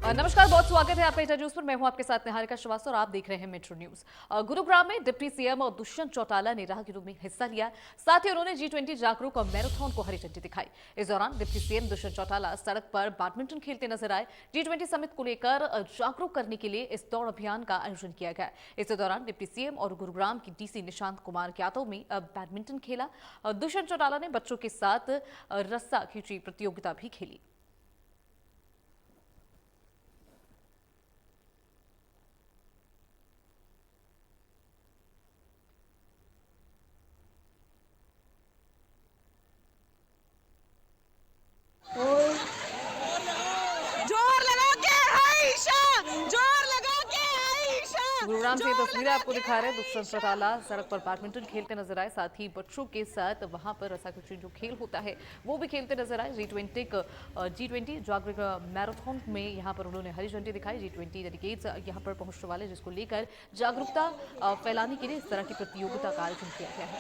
नमस्कार, बहुत स्वागत है आपका इंटर न्यूज पर। मैं हूं आपके साथ निहारिका श्रीवास्तव और आप देख रहे हैं मेट्रो न्यूज। गुरुग्राम में डिप्टी सीएम और दुष्यंत चौटाला ने राहगीरों में हिस्सा लिया। साथ ही उन्होंने G20 जागरूक और मैराथन को हरी झंडी दिखाई। इस दौरान डिप्टी सीएम दुष्यंत चौटाला सड़क पर बैडमिंटन खेलते नजर आए। G20 समिट को लेकर जागरूक करने के लिए इस दौड़ अभियान का आयोजन किया गया। इस दौरान डिप्टी सीएम और गुरुग्राम की डीसी निशांत कुमार यादव में बैडमिंटन खेला। दुष्यंत चौटाला ने बच्चों के साथ रस्सा खींची प्रतियोगिता भी खेली। जोर लगा के आयशा, जोर लगा के आयशा। गुरुग्राम से तस्वीरें आपको दिखा रहे हैं। दुष्यंत चौटाला सड़क पर बैडमिंटन खेलते नजर आए। साथ ही बच्चों के साथ वहां पर रस्साकशी जो खेल होता है वो भी खेलते नजर आए। G20 जागरूक मैराथन में यहां पर उन्होंने हरी झंडी दिखाई। G20 डेलीगेट्स यहां पर पहुंचने वाले, जिसको लेकर जागरूकता फैलाने के लिए इस तरह की प्रतियोगिता का आयोजन किया गया है।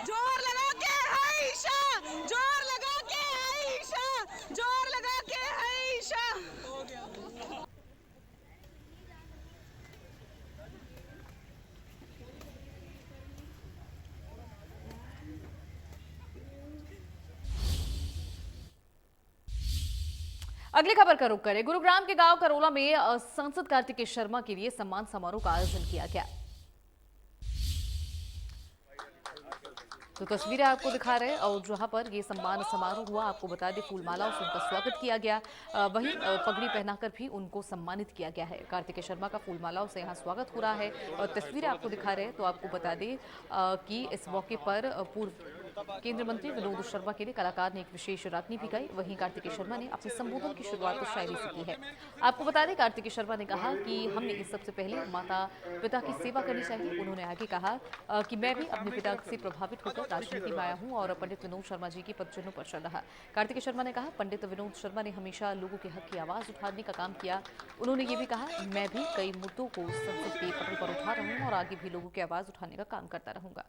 जोर लगा के आयशा, जोर लगा के आयशा, जोर लगा के आयशा। अगली खबर का रुख करें। गुरुग्राम के गांव करोला में सांसद कार्तिकेय शर्मा के लिए सम्मान समारोह का आयोजन किया गया। तो तस्वीरें आपको दिखा रहे हैं और जहां पर ये सम्मान समारोह हुआ, आपको बता दें फूलमालाओं से उनका स्वागत किया गया। वहीं पगड़ी पहनाकर भी उनको सम्मानित किया गया है। कार्तिकेय शर्मा का फूलमालाओं से यहां स्वागत हो रहा है और तस्वीरें आपको दिखा रहे हैं। तो आपको बता दें कि इस मौके पर पूर्व केंद्रीय मंत्री विनोद शर्मा के लिए कलाकार ने एक विशेष रागनी भी गाई। वहीं कार्तिकेय शर्मा ने अपने संबोधन की शुरुआत तो शायरी से की है। आपको बता दें कार्तिकेय शर्मा ने कहा कि हमने इस सबसे पहले माता पिता की सेवा करनी चाहिए। उन्होंने आगे कहा कि मैं भी अपने पिता से प्रभावित होकर राजनीति में आया हूं और पंडित विनोद शर्मा जी की पदचिन्हों पर चल रहा। कार्तिकेय शर्मा ने कहा पंडित विनोद शर्मा ने हमेशा लोगों के हक की आवाज उठाने का काम किया। उन्होंने ये भी कहा मैं भी कई मुद्दों को संसद के पटल पर उठा रहा हूं और आगे भी लोगों की आवाज उठाने का काम करता रहूंगा।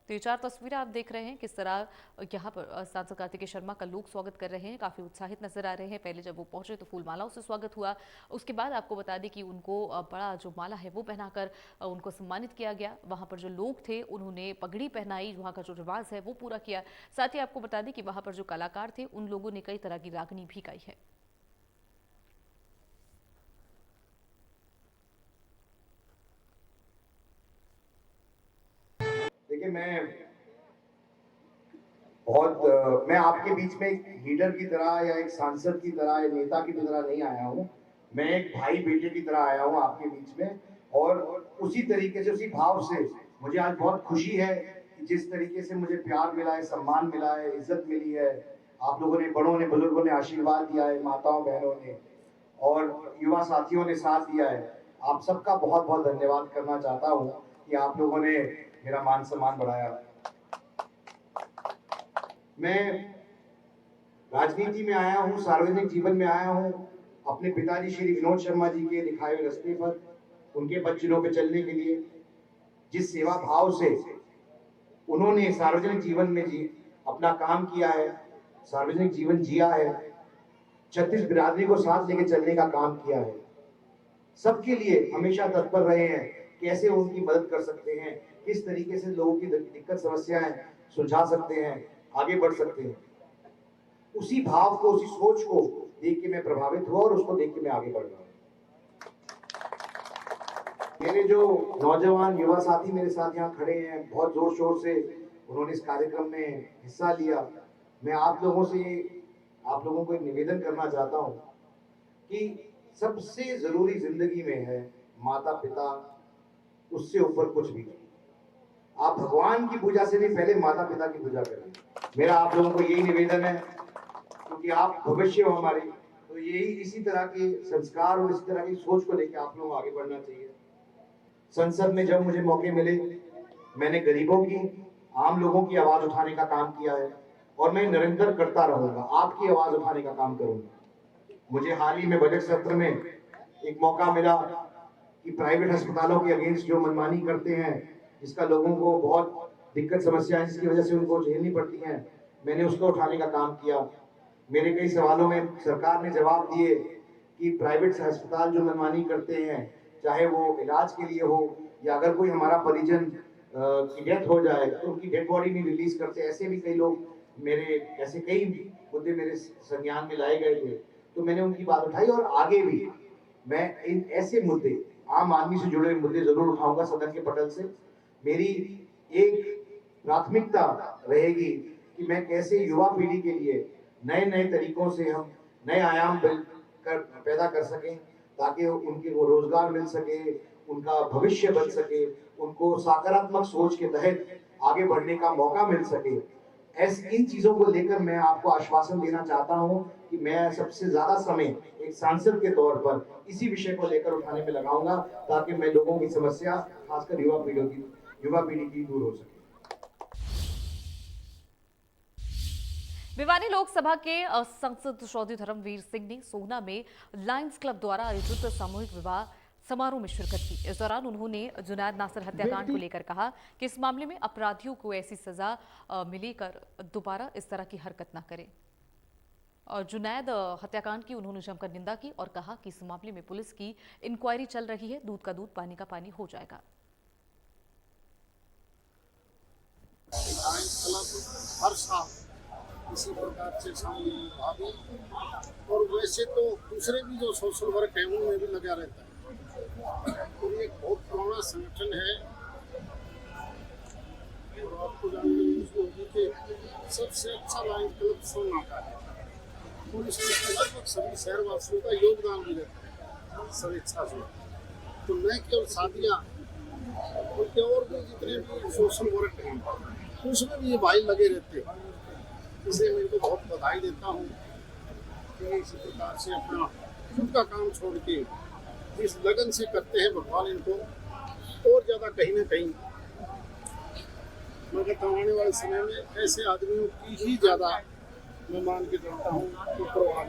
तो ये चार तस्वीरें आप देख रहे हैं किस तरह यहाँ पर सांसद कार्तिकेय शर्मा का लोग स्वागत कर रहे हैं। काफी उत्साहित नजर आ रहे हैं। पहले जब वो पहुंचे तो फूलमालाओं से स्वागत हुआ। उसके बाद आपको बता दें कि उनको बड़ा जो माला है वो पहनाकर उनको सम्मानित किया गया। वहां पर जो लोग थे उन्होंने पगड़ी पहनाई, वहां का जो रिवाज है वो पूरा किया। साथ ही आपको बता दें कि वहां पर जो कलाकार थे उन लोगों ने कई तरह की रागनी भी गाई है। देखिए मैं आपके बीच में एक लीडर की तरह या एक सांसद की तरह या नेता की तरह नहीं आया हूँ। मैं एक भाई बेटे की तरह आया हूँ आपके बीच में, और उसी तरीके से, उसी भाव से मुझे आज बहुत खुशी है कि जिस तरीके से मुझे प्यार मिला है, सम्मान मिला है, इज्जत मिली है, आप लोगों ने, बड़ों ने, बुजुर्गों ने आशीर्वाद दिया है, माताओं बहनों ने और युवा साथियों ने साथ दिया है। आप सबका बहुत बहुत धन्यवाद करना चाहता हूँ कि आप लोगों ने मेरा मान सम्मान बढ़ाया। मैं राजनीति में आया हूँ, सार्वजनिक जीवन में आया हूँ अपने पिताजी श्री विनोद शर्मा जी के दिखाए हुए रास्ते पर, उनके पदचिन्हों पर चलने के लिए। जिस सेवा भाव से उन्होंने सार्वजनिक जीवन में अपना काम किया है, सार्वजनिक जीवन जिया है, 36 बिरादरी को साथ लेके चलने का काम किया है, सबके लिए हमेशा तत्पर रहे हैं, कैसे उनकी मदद कर सकते हैं, किस तरीके से लोगों की दिक्कत समस्याएं सुलझा सकते हैं, आगे बढ़ सकते हैं। उसी भाव को, उसी सोच को देख के मैं प्रभावित हुआ और उसको देख के मैं आगे बढ़ रहा हूँ। मेरे जो नौजवान युवा साथी मेरे साथ यहाँ खड़े हैं, बहुत जोर शोर से उन्होंने इस कार्यक्रम में हिस्सा लिया। मैं आप लोगों को एक निवेदन करना चाहता हूँ कि सबसे जरूरी जिंदगी में है माता पिता, उससे ऊपर कुछ भी नहीं। आप भगवान की पूजा से भी पहले माता पिता की पूजा करें। मेरा आप लोगों को यही निवेदन है, क्योंकि आप भविष्य हो हमारे, तो यही इसी तरह के संस्कार और इसी तरह की सोच को लेकर आप लोगों को आगे बढ़ना चाहिए। संसद में जब मुझे मौके मिले, मैंने गरीबों की, आम लोगों की आवाज उठाने का काम किया है और मैं निरंतर करता रहूंगा, आपकी आवाज उठाने का काम करूंगा। मुझे हाल ही में बजट सत्र में एक मौका मिला कि प्राइवेट अस्पतालों के अगेंस्ट जो मनमानी करते हैं, जिसका लोगों को बहुत दिक्कत समस्या है, जिसकी वजह से उनको झेलनी पड़ती हैं, मैंने उसको उठाने का काम किया। मेरे कई सवालों में सरकार ने जवाब दिए कि प्राइवेट अस्पताल जो मनमानी करते हैं, चाहे वो इलाज के लिए हो या अगर कोई हमारा परिजन की डेथ हो जाए तो उनकी डेड बॉडी नहीं रिलीज करते, ऐसे भी कई लोग मेरे ऐसे कई मुद्दे मेरे संज्ञान में लाए गए थे, तो मैंने उनकी बात उठाई और आगे भी मैं इन ऐसे मुद्दे आम आदमी से जुड़े मुद्दे जरूर उठाऊंगा सदन के पटल से। मेरी एक प्राथमिकता रहेगी कि मैं कैसे युवा पीढ़ी के लिए नए नए तरीकों से हम नए आयाम पैदा कर सकें, ताकि उनके को रोजगार मिल सके, उनका भविष्य बन सके, उनको सकारात्मक सोच के तहत आगे बढ़ने का मौका मिल सके। इन चीजों को लेकर मैं आपको आश्वासन देना चाहता हूं कि मैं सबसे ज्यादा समय एक सांसद के तौर पर इसी विषय को लेकर उठाने में लगाऊंगा, ताकि मैं लोगों की समस्या खासकर युवा पीढ़ी की दूर हो सके। भिवानी लोकसभा के सांसद चौधरी धर्मवीर सिंह ने सोहना में लायंस क्लब द्वारा आयोजित सामूहिक विवाह समारोह में शिरकत की। इस दौरान उन्होंने जुनैद नासिर हत्याकांड को लेकर कहा कि इस मामले में अपराधियों को ऐसी सजा मिलेकर दोबारा इस तरह की हरकत न करें। और जुनैद हत्याकांड की उन्होंने जमकर निंदा की और कहा कि इस मामले में पुलिस की इंक्वायरी चल रही है, दूध का दूध पानी का पानी हो जाएगा। हर साल इसी प्रकार से शामिल भाभी और वैसे तो दूसरे भी जो सोशल वर्क है उनमें भी लगा रहता है। तो ये एक बहुत पुराना संगठन है और आपको जानते होगी कि सबसे अच्छा लायंस क्लब सोना का है और इसमें लगभग सभी शहरवासियों का योगदान भी रहता है स्वेच्छा से। तो न केवल शादियाँ बल्कि और भी जितने भी सोशल वर्क हैं उसमें भी ये भाई लगे रहते हैं। इसे मैं इनको बहुत बधाई देता हूँ कि इसी प्रकार से अपना खुद का काम छोड़ के इस लगन से करते हैं। भगवान इनको और ज़्यादा कहीं ना कहीं मगर आने वाले समय में ऐसे आदमियों की ही ज़्यादा मैं मान के चलता हूँ कि प्रभाव।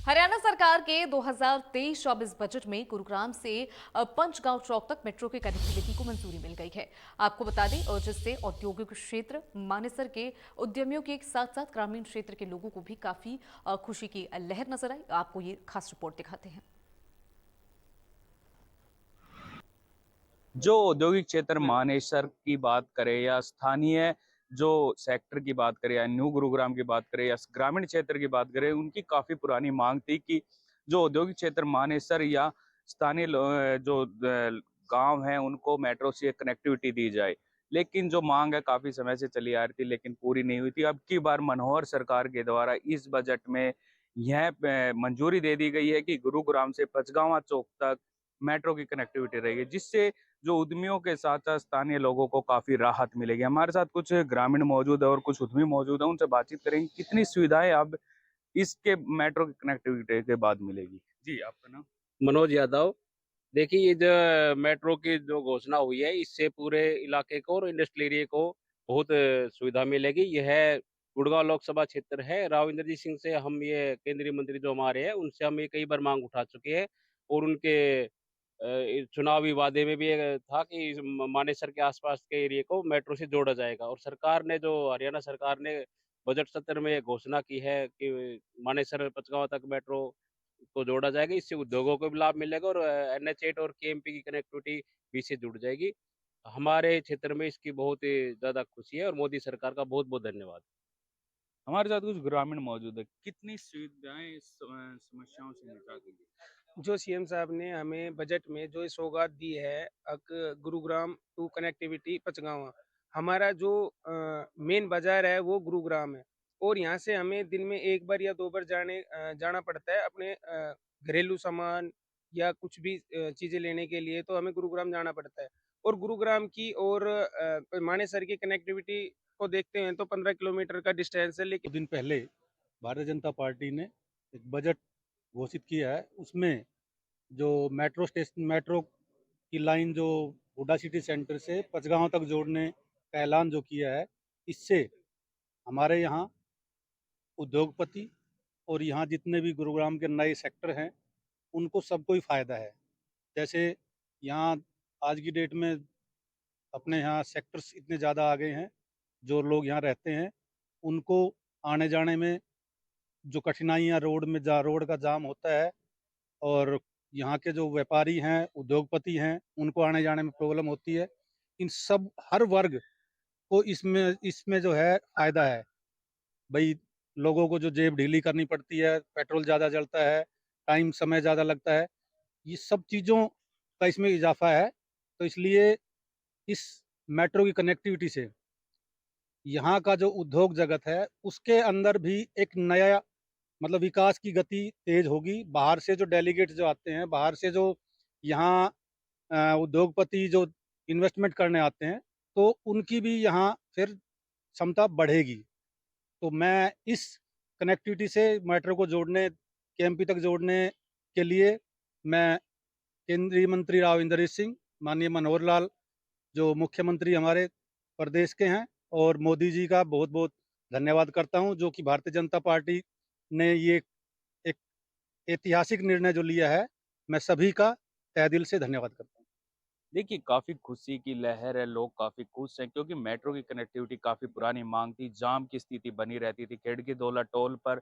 हरियाणा सरकार के 2023-24 बजट में गुरुग्राम से पंचगांव चौक तक मेट्रो की कनेक्टिविटी को मंजूरी मिल गई है। आपको बता दें और जिससे औद्योगिक क्षेत्र मानेसर के उद्यमियों के साथ साथ ग्रामीण क्षेत्र के लोगों को भी काफी खुशी की लहर नजर आई। आपको ये खास रिपोर्ट दिखाते हैं। जो औद्योगिक क्षेत्र मानेसर की बात करें या स्थानीय जो सेक्टर की बात करें या न्यू गुरुग्राम की बात करें या ग्रामीण क्षेत्र की बात करें, उनकी काफी पुरानी मांग थी कि जो औद्योगिक क्षेत्र मानेसर या स्थानीय जो गांव हैं उनको मेट्रो से कनेक्टिविटी दी जाए। लेकिन जो मांग है काफी समय से चली आ रही थी लेकिन पूरी नहीं हुई थी। अब की बार मनोहर सरकार के द्वारा इस बजट में यह मंजूरी दे दी गई है कि गुरुग्राम से पंचगांव चौक तक मेट्रो की कनेक्टिविटी रहेगी, जिससे जो उद्यमियों के साथ साथ स्थानीय लोगों को काफी राहत मिलेगी। हमारे साथ कुछ ग्रामीण मौजूद है और कुछ उद्यमी मौजूद है, उनसे बातचीत करेंगे कितनी सुविधाएं अब इसके मेट्रो की कनेक्टिविटी के बाद मिलेगी। जी, आपका नाम? मनोज यादव। देखिए, ये जो मेट्रो की जो घोषणा हुई है इससे पूरे इलाके को और इंडस्ट्रियल एरिया को बहुत सुविधा मिलेगी। यह गुड़गांव लोकसभा क्षेत्र है। राव इंद्रजीत सिंह से हम ये केंद्रीय मंत्री जो हमारे हैं उनसे हम ये कई बार मांग उठा चुके हैं और उनके चुनावी वादे में भी ये था कि मानेसर के आसपास के एरिया को मेट्रो से जोड़ा जाएगा और सरकार ने जो हरियाणा सरकार ने बजट सत्र में घोषणा की है कि मानेसर पंचगांव तक मेट्रो को जोड़ा जाएगा। इससे उद्योगों को भी लाभ मिलेगा और NH8 और KMP की कनेक्टिविटी भी से जुड़ जाएगी। हमारे क्षेत्र में इसकी बहुत ही ज़्यादा खुशी है और मोदी सरकार का बहुत-बहुत धन्यवाद। हमारे साथ कुछ ग्रामीण मौजूद है, कितनी सुविधाएं इस समस्याओं से निजात देगी? जो सीएम साहब ने हमें बजट में जो सौगात दी है गुरुग्राम टू कनेक्टिविटी पंचगांव, हमारा जो मेन बाजार है वो गुरुग्राम है और यहाँ से हमें दिन में एक बार या दो बार जाना पड़ता है अपने घरेलू सामान या कुछ भी चीजें लेने के लिए, तो हमें गुरुग्राम जाना पड़ता है। और गुरुग्राम की और मानेसर की कनेक्टिविटी को देखते हैं तो 15 किलोमीटर का डिस्टेंस है। लेकिन दिन पहले भारतीय जनता पार्टी ने एक बजट घोषित किया है, उसमें जो मेट्रो की लाइन जो हुडा सिटी सेंटर से पंचगांव तक जोड़ने का ऐलान जो किया है, इससे हमारे यहाँ उद्योगपति और यहाँ जितने भी गुरुग्राम के नए सेक्टर हैं उनको सबको ही फ़ायदा है। जैसे यहाँ आज की डेट में अपने यहाँ सेक्टर्स इतने ज़्यादा आ गए हैं, जो लोग यहाँ रहते हैं उनको आने जाने में जो कठिनाइयाँ रोड का जाम होता है, और यहाँ के जो व्यापारी हैं, उद्योगपति हैं, उनको आने जाने में प्रॉब्लम होती है। इन सब हर वर्ग को इसमें जो है फ़ायदा है। भई लोगों को जो जेब ढीली करनी पड़ती है, पेट्रोल ज़्यादा जलता है, समय ज़्यादा लगता है, ये सब चीज़ों का इसमें इज़ाफ़ा है। तो इसलिए इस मेट्रो की कनेक्टिविटी से यहाँ का जो उद्योग जगत है, उसके अंदर भी एक नया मतलब विकास की गति तेज होगी। बाहर से जो डेलीगेट जो आते हैं, बाहर से जो यहाँ उद्योगपति जो इन्वेस्टमेंट करने आते हैं, तो उनकी भी यहाँ फिर क्षमता बढ़ेगी। तो मैं इस कनेक्टिविटी से मेट्रो को जोड़ने, केएमपी तक जोड़ने के लिए मैं केंद्रीय मंत्री राव इंद्रजीत सिंह, माननीय मनोहर लाल जो मुख्यमंत्री हमारे प्रदेश के हैं, और मोदी जी का बहुत-बहुत धन्यवाद करता हूँ, जो कि भारतीय जनता पार्टी ने ये एक ऐतिहासिक निर्णय जो लिया है, मैं सभी का तहे दिल से धन्यवाद करता हूँ। देखिए, काफ़ी खुशी की लहर है, लोग काफ़ी खुश हैं क्योंकि मेट्रो की कनेक्टिविटी काफ़ी पुरानी माँग थी, जाम की स्थिति बनी रहती थी। खेड़की-दौला टोल पर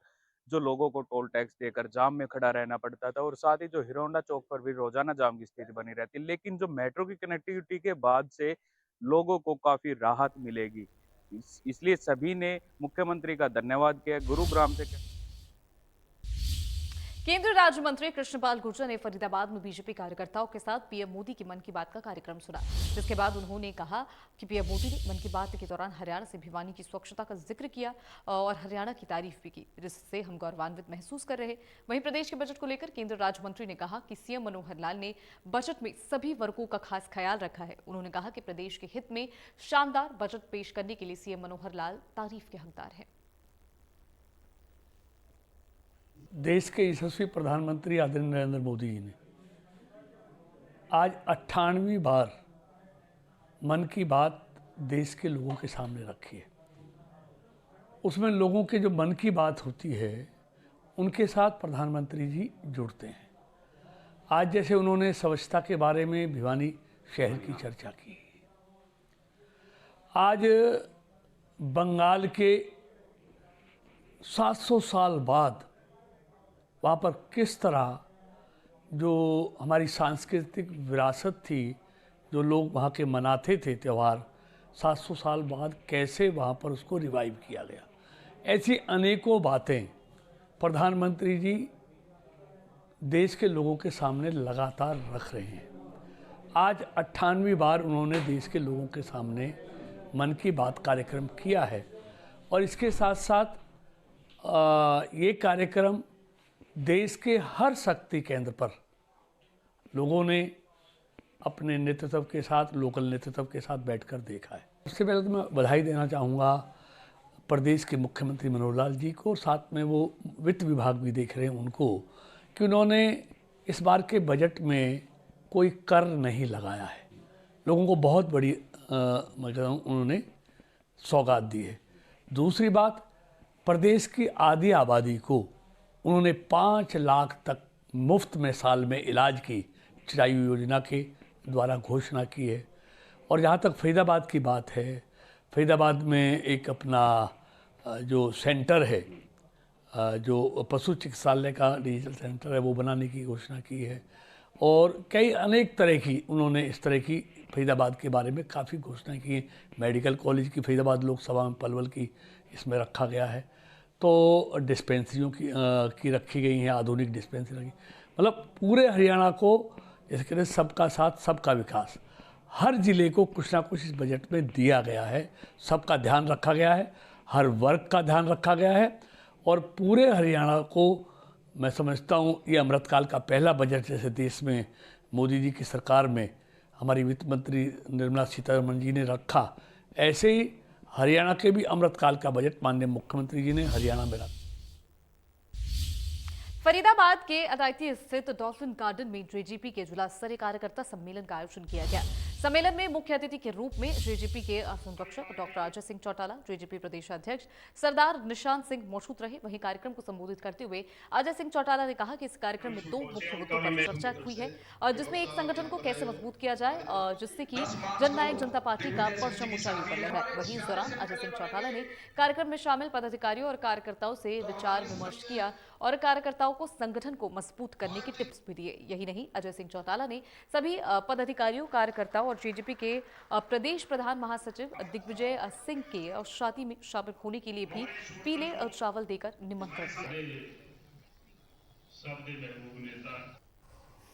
जो लोगों को टोल टैक्स देकर जाम में खड़ा रहना पड़ता था और साथ ही जो हिरोंडा चौक पर भी रोज़ाना जाम की स्थिति बनी रहती। लेकिन जो मेट्रो की कनेक्टिविटी के बाद से लोगों को काफ़ी राहत मिलेगी। इसलिए सभी ने मुख्यमंत्री का धन्यवाद किया। गुरुग्राम से केंद्रीय राज्य मंत्री कृष्णपाल गुर्जर ने फरीदाबाद में बीजेपी कार्यकर्ताओं के साथ पीएम मोदी की मन की बात का कार्यक्रम सुना, जिसके बाद उन्होंने कहा कि पीएम मोदी ने मन की बात के दौरान हरियाणा से भिवानी की स्वच्छता का जिक्र किया और हरियाणा की तारीफ भी की, जिससे हम गौरवान्वित महसूस कर रहे। वहीं प्रदेश के बजट को लेकर केंद्रीय राज्य मंत्री ने कहा कि सीएम मनोहर लाल ने बजट में सभी वर्गों का खास ख्याल रखा है। उन्होंने कहा कि प्रदेश के हित में शानदार बजट पेश करने के लिए सीएम मनोहर लाल तारीफ के हकदार हैं। देश के यशस्वी प्रधानमंत्री आदरणीय नरेंद्र मोदी जी ने आज 98वीं बार मन की बात देश के लोगों के सामने रखी है। उसमें लोगों के जो मन की बात होती है, उनके साथ प्रधानमंत्री जी जुड़ते हैं। आज जैसे उन्होंने स्वच्छता के बारे में भिवानी शहर की चर्चा की। आज बंगाल के 700 साल बाद वहाँ पर किस तरह जो हमारी सांस्कृतिक विरासत थी, जो लोग वहाँ के मनाते थे त्यौहार, 700 साल बाद कैसे वहाँ पर उसको रिवाइव किया गया। ऐसी अनेकों बातें प्रधानमंत्री जी देश के लोगों के सामने लगातार रख रहे हैं। आज 98वीं बार उन्होंने देश के लोगों के सामने मन की बात कार्यक्रम किया है और इसके साथ साथ ये कार्यक्रम देश के हर शक्ति केंद्र पर लोगों ने अपने नेतृत्व के साथ, लोकल नेतृत्व के साथ बैठकर देखा है। सबसे पहले तो मैं बधाई देना चाहूँगा प्रदेश के मुख्यमंत्री मनोहर लाल जी को, साथ में वो वित्त विभाग भी देख रहे हैं उनको, कि उन्होंने इस बार के बजट में कोई कर नहीं लगाया है। लोगों को बहुत बड़ी मतलब उन्होंने सौगात दी है। दूसरी बात, प्रदेश की आधी आबादी को उन्होंने 5 लाख तक मुफ्त में साल में इलाज की चिरायु योजना के द्वारा घोषणा की है। और जहाँ तक फरीदाबाद की बात है, फरीदाबाद में एक अपना जो सेंटर है, जो पशु चिकित्सालय का डिजिटल सेंटर है, वो बनाने की घोषणा की है। और कई अनेक तरह की उन्होंने इस तरह की फरीदाबाद के बारे में काफ़ी घोषणाएं की हैं। मेडिकल कॉलेज की फरीदाबाद लोकसभा में पलवल की इसमें रखा गया है। तो डिस्पेंसरियों की रखी गई हैं, आधुनिक डिस्पेंसरी रखी। मतलब पूरे हरियाणा को जैसे कहते हैं सबका साथ सबका विकास, हर ज़िले को कुछ ना कुछ इस बजट में दिया गया है। सबका ध्यान रखा गया है, हर वर्ग का ध्यान रखा गया है। और पूरे हरियाणा को मैं समझता हूँ ये अमृतकाल का पहला बजट जैसे देश में मोदी जी की सरकार में हमारी वित्त मंत्री निर्मला सीतारमण जी ने रखा, ऐसे ही हरियाणा के भी अमृतकाल का बजट माननीय मुख्यमंत्री जी ने हरियाणा में रखा। फरीदाबाद के अदायती स्थित डॉल्फिन गार्डन में जेजेपी के जिला स्तरीय कार्यकर्ता सम्मेलन का आयोजन किया गया। सम्मेलन में मुख्य अतिथि के रूप में जेजेपी के संरक्षक डॉक्टर अजय सिंह चौटाला, जेजेपी प्रदेश अध्यक्ष सरदार निशांत सिंह मौजूद रहे। वहीं कार्यक्रम को संबोधित करते हुए अजय सिंह चौटाला ने कहा कि इस कार्यक्रम में 2 मुख्य मुद्दों पर चर्चा हुई है, जिसमें एक संगठन को कैसे मजबूत किया जाए जिससे कि जननायक जनता पार्टी का परचम ऊंचाई पर लहराए। वहीं इस दौरान अजय सिंह चौटाला ने कार्यक्रम में शामिल पदाधिकारियों और कार्यकर्ताओं से विचार विमर्श किया और कार्यकर्ताओं को संगठन को मजबूत करने की टिप्स भी दिए। यही नहीं, अजय सिंह चौटाला ने सभी पदाधिकारियों, कार्यकर्ताओं और जेजेपी के प्रदेश प्रधान महासचिव दिग्विजय सिंह के शादी में शामिल होने के लिए भी पीले चावल देकर निमंत्रण दिया।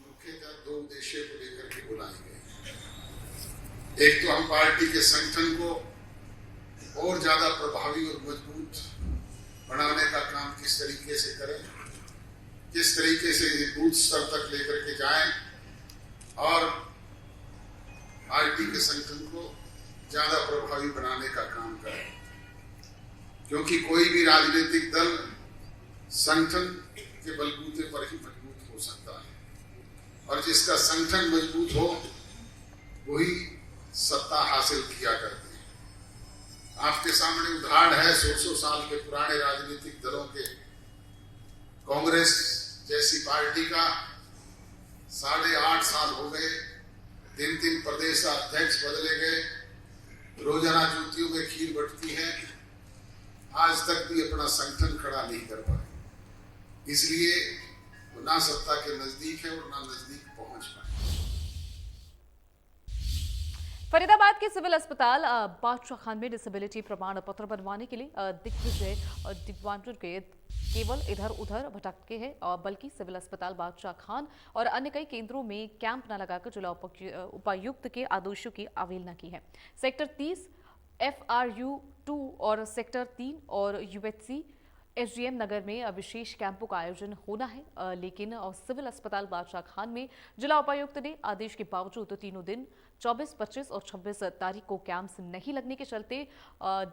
मुख्यतः 2 उद्देश्य को लेकर के बुलाए गए। एक तो हम पार्टी के संगठन को और ज्यादा प्रभावी और मजबूत बनाने का काम किस तरीके से करें, किस तरीके से बूथ स्तर तक लेकर के जाएं और पार्टी के संगठन को ज्यादा प्रभावी बनाने का काम करें। क्योंकि कोई भी राजनीतिक दल संगठन के बलबूते पर ही मजबूत हो सकता है और जिसका संगठन मजबूत हो वही सत्ता हासिल किया करते हैं। आपके सामने उदाहरण है 100 साल के पुराने राजनीतिक दलों के। कांग्रेस जैसी पार्टी का 8.5 साल हो गए, 3 प्रदेश अध्यक्ष बदले गए, रोजाना जूतियों में खीर बटती है, आज तक भी अपना संगठन खड़ा नहीं कर पाए। इसलिए वो ना सत्ता के नजदीक है और ना नजदीक पहुंच पाए। फरीदाबाद के सिविल अस्पताल बादशाह खान में डिसेबिलिटी प्रमाण पत्र बनवाने के लिए दिग्विजय और दिव्यांगजन के केवल इधर उधर भटकते हैं, बल्कि सिविल अस्पताल बादशाह खान और अन्य कई केंद्रों में कैंप न लगाकर जिला उपायुक्त के आदेशों की अवहेलना की है। सेक्टर 30, FRU2 और सेक्टर 3 और UHC SGM नगर में विशेष कैंपों का आयोजन होना है, लेकिन सिविल अस्पताल बादशाह खान में जिला उपायुक्त ने आदेश के बावजूद तीनों दिन 24, 25 और 26 तारीख को कैंप्स नहीं लगने के चलते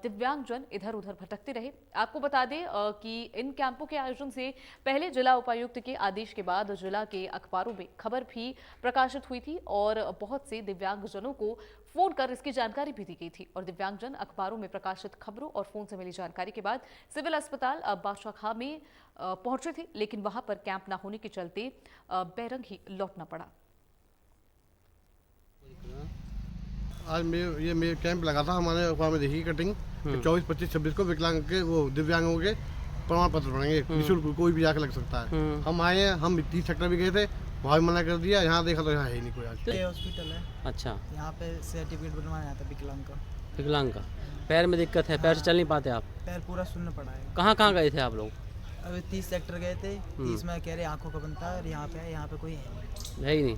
दिव्यांगजन इधर उधर भटकते रहे। आपको बता दें कि इन कैंपों के आयोजन से पहले जिला उपायुक्त के आदेश के बाद जिला के अखबारों में खबर भी प्रकाशित हुई थी और बहुत से दिव्यांगजनों को फोन कर इसकी जानकारी भी दी गई थी और दिव्यांगजन अखबारों में प्रकाशित खबरों और फोन से मिली जानकारी के बाद सिविल अस्पताल बादशाह खान में पहुंचे थे, लेकिन वहां पर कैंप न होने के चलते बैरंग ही लौटना पड़ा। आज मैं कैंप लगा था, हमारे अखबार में देखी कटिंग 24, 25, 26 को विकलांग के दिव्यांगों के प्रमाण पत्र पढ़ेंगे, निःशुल्क कोई भी जाकर लग सकता है। हम आए हैं, हम 30 सेक्टर भी गए थे, वहाँ भी मना कर दिया। यहाँ देखा तो यहाँ है ही नहीं कोई। आज हॉस्पिटल है, अच्छा, यहाँ पे सर्टिफिकेट बनवाया था विकलांग का। पैर में दिक्कत है, पैर से चल नहीं पाते आप? पैर पूरा सुनना पड़ा है। कहाँ गए थे आप लोग? अभी 30 सेक्टर गए थे, 30 में कह रहे आंखों का बनता है और यहाँ पे कोई है ही नहीं।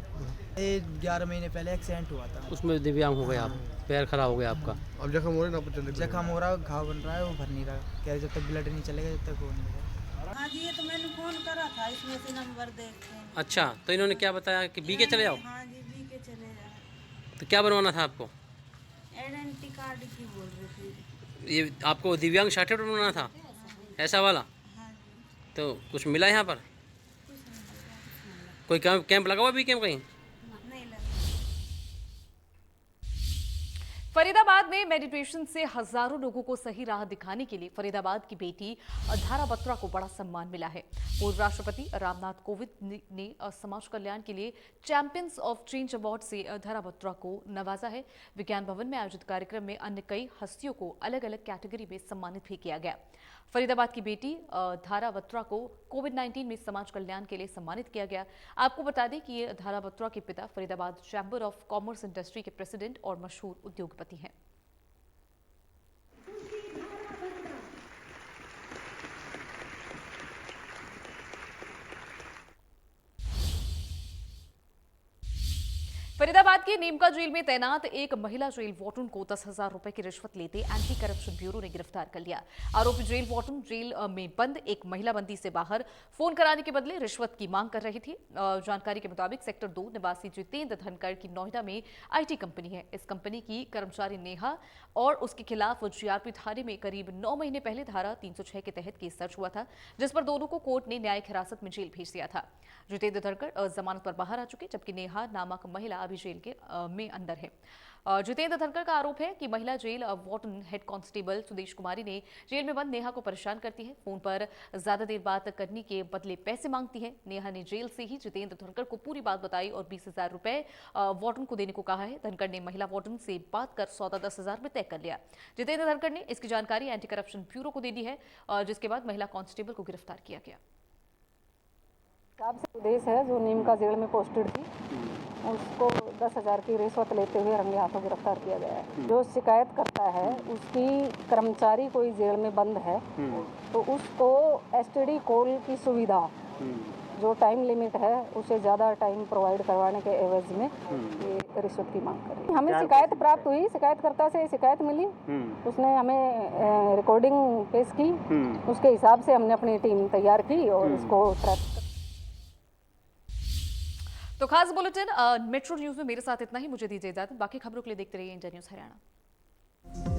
11 महीने पहले एक्सीडेंट हुआ था, उसमें दिव्यांग हो गए आप, पैर खराब हो गया आपका। अब जख्म हो रहा है, जख्म हो रहा है, घाव बन रहा है, वो भर नहीं रहा। कह रहे जब तक ब्लड नहीं चलेगा जब तक वो नहीं होगा। हाँ जी, ये तो मैंने फोन करा था, इसमें से नंबर देखते हैं। अच्छा, तो इन्होंने क्या बताया कि बीके चले जाओ? हाँ जी, बीके चले जाओ। तो क्या बनवाना था आपको? आइडेंटिटी कार्ड की बोल रही थी। ये आपको दिव्यांग सर्टिफिकेट बनवाना था, ऐसा वाला? हाँ जी। तो कुछ मिला यहाँ पर? कोई कैंप लगा हुआ भी कैंप कहीं? नहीं लगा। फरीदाबाद में मेडिटेशन से हजारों लोगों को सही राह दिखाने के लिए फरीदाबाद की बेटी धारा बत्रा को बड़ा सम्मान मिला है। पूर्व राष्ट्रपति रामनाथ कोविंद ने समाज कल्याण के लिए चैंपियंस ऑफ चेंज अवार्ड से धारा बत्रा को नवाजा है। विज्ञान भवन में आयोजित कार्यक्रम में अन्य कई हस्तियों को अलग अलग कैटेगरी में सम्मानित भी किया गया। फरीदाबाद की बेटी धारा बत्रा को कोविड-19 में समाज कल्याण के लिए सम्मानित किया गया। आपको बता दें कि ये धारा बत्रा के पिता Faridabad chamber of commerce industry के प्रेसिडेंट और मशहूर उद्योगपति हैं। फरीदाबाद के नीमका जेल में तैनात एक महिला जेल वार्डन को 10,000 रुपए की रिश्वत लेते एंटी करप्शन ब्यूरो ने गिरफ्तार कर लिया। आरोपी जेल वार्डन जेल में बंद एक महिला बंदी से बाहर फोन कराने के बदले रिश्वत की मांग कर रही थी। जानकारी के मुताबिक सेक्टर 2 निवासी जितेंद्र धनखड़ की नोएडा में IT कंपनी है। इस कंपनी की कर्मचारी नेहा और उसके खिलाफ GRP थाने में करीब 9 महीने पहले धारा 306 के तहत केस दर्ज हुआ था, जिस पर दोनों को कोर्ट ने न्यायिक हिरासत में जेल भेज दिया था। जितेंद्र धनखड़ जमानत पर बाहर आ चुके, जबकि नेहा नामक महिला अभी भी जेल के में अंदर है। जितेंद्र धनखड़ का आरोप है कि महिला jail warden head constable Sudesh Kumari ने जेल में बंद नेहा को परेशान करती है, फोन पर ज्यादा देर बात करने के बदले पैसे मांगती है। नेहा ने जेल से ही जितेंद्र धनखड़ को पूरी बात बताई और 20,000 रुपए वार्डन को देने को कहा है। धनखड़ ने महिला वार्डन से बात कर सौदा 10,000 में तय कर लिया। जितेंद्र धनखड़ ने इसकी जानकारी एंटी करप्शन ब्यूरो को दे दी है, जिसके बाद महिला कांस्टेबल को गिरफ्तार किया गया। सुदेश है जो नीम का जेल में पोस्टेड थी, उसको 10,000 की रिश्वत लेते हुए रंगे हाथों गिरफ्तार किया गया है। जो शिकायत करता है उसकी कर्मचारी कोई जेल में बंद है तो उसको एसटीडी कॉल की सुविधा जो टाइम लिमिट है उसे ज़्यादा टाइम प्रोवाइड करवाने के एवज में ये रिश्वत की मांग कर रही है। हमें शिकायत प्राप्त हुई, शिकायतकर्ता से शिकायत मिली, उसने हमें रिकॉर्डिंग पेश की, उसके हिसाब से हमने अपनी टीम तैयार की और इसको ट्रैक। तो खास बुलेटिन मेट्रो न्यूज में मेरे साथ इतना ही। मुझे दीजिए इजाजत, बाकी खबरों के लिए देखते रहिए इंडिया न्यूज हरियाणा।